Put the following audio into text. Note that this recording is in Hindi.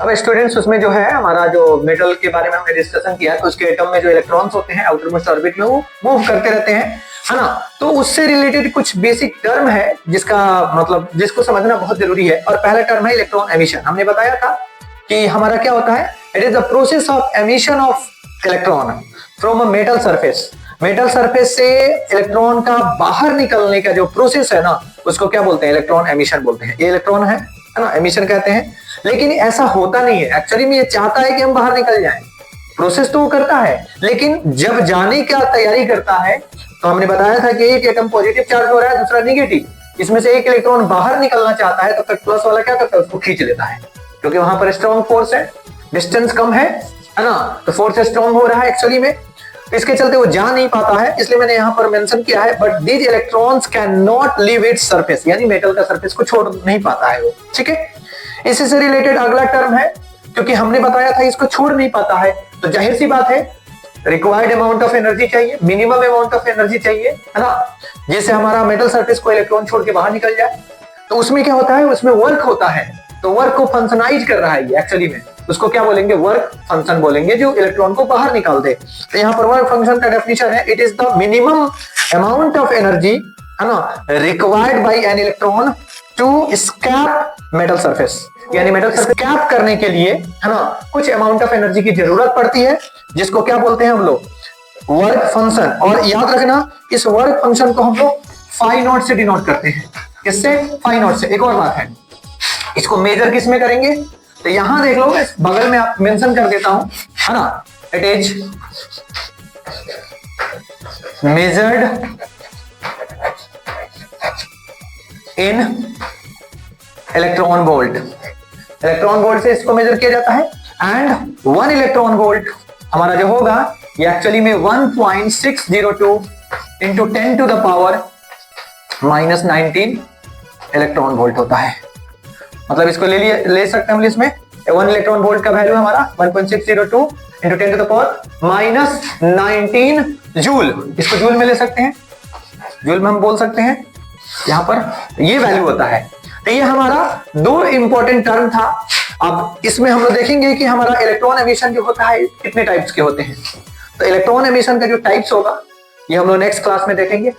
अब स्टूडेंट्स उसमें जो है हमारा जो मेटल के बारे में हमने डिस्कशन किया तो उसके एटम में जो इलेक्ट्रॉन्स होते हैं आउटर मोस्ट ऑर्बिट में वो मूव करते रहते हैं, है ना। तो उससे रिलेटेड कुछ बेसिक टर्म है जिसका मतलब जिसको समझना बहुत जरूरी है। और पहला टर्म है इलेक्ट्रॉन एमिशन। हमने बताया था कि हमारा क्या होता है, it is the process of emission of electron from a metal surface. Metal surface से इलेक्ट्रॉन का बाहर निकलने का जो प्रोसेस है ना उसको क्या बोलते हैं, इलेक्ट्रॉन एमिशन बोलते हैं। ये इलेक्ट्रॉन है ना, एमिशन कहते हैं। लेकिन ऐसा होता नहीं है, एक्चुअली में ये चाहता है कि हम बाहर निकल जाएं। प्रोसेस तो वो करता है, लेकिन जब जाने का तैयारी करता है तो हमने बताया था कि एक एटम पॉजिटिव चार्ज हो रहा है, दूसरा नेगेटिव। इसमें से एक इलेक्ट्रॉन बाहर निकलना चाहता है तो फिर प्लस वाला क्या करता है, उसको खींच लेता है, क्योंकि वहां पर स्ट्रॉन्ग फोर्स है, डिस्टेंस कम है ना, तो फोर्स स्ट्रॉन्ग हो रहा है एक्चुअली में। इसके चलते वो जा नहीं पाता है, इसलिए मैंने यहां पर मेंशन किया है। But these electrons can not leave its surface, यानी मेटल का सरफेस को छोड़ नहीं पाता है वो, ठीक है। इसी से रिलेटेड अगला टर्म है, क्योंकि हमने बताया था इसको छोड़ नहीं पाता है, तो जाहिर सी बात है रिक्वायर्ड अमाउंट ऑफ एनर्जी चाहिए, मिनिमम अमाउंट ऑफ एनर्जी चाहिए, है ना, जिससे हमारा मेटल सरफेस को इलेक्ट्रॉन छोड़ के बाहर निकल जाए। तो उसमें क्या होता है, उसमें वर्क होता है, तो वर्क को फंक्शनाइज कर रहा है एक्चुअली में, उसको क्या बोलेंगे, वर्क फंक्शन बोलेंगे, जो इलेक्ट्रॉन को बाहर निकाल दे। तो यहाँ पर वर्क फंक्शन का डेफिनेशन है, it is the minimum amount of energy, है ना, required by an electron to escape metal surface, यानी मेटल सरफेस स्कैप करने के लिए, है ना, कुछ अमाउंट ऑफ एनर्जी की जरूरत पड़ती है, जिसको क्या बोलते हैं हम लोग, वर्क फंक्शन। और याद रखना इस वर्क फंक्शन को हम लोग फाई नॉट से डिनोट करते हैं। किससे, फाई नॉट से। एक और बात है, इसको मेजर किस में करेंगे, तो यहां देख लो, बगल में आप मेंशन कर देता हूं, है ना, it is measured in electron volt. Electron volt से इसको मेजर किया जाता है। एंड 1 इलेक्ट्रॉन वोल्ट हमारा जो होगा ये एक्चुअली में 1.602 into 10 to the power -19 electron volt होता है। मतलब इसको ले सकते हैं हम इसमें 1 इलेक्ट्रॉन वोल्ट का वैल्यू हमारा 1.602 into 10 to the power -19 joule. इसको जूल में ले सकते हैं, जूल में हम बोल सकते हैं, यहां पर ये वैल्यू होता है। तो ये हमारा 2 इंपॉर्टेंट टर्म था। अब इसमें हम लोग देखेंगे कि हमारा इलेक्ट्रॉन एमिशन जो होता है कितने टाइप्स के होते हैं। तो इलेक्ट्रॉन एमिशन का जो टाइप्स होगा ये हम लोग नेक्स्ट क्लास में देखेंगे।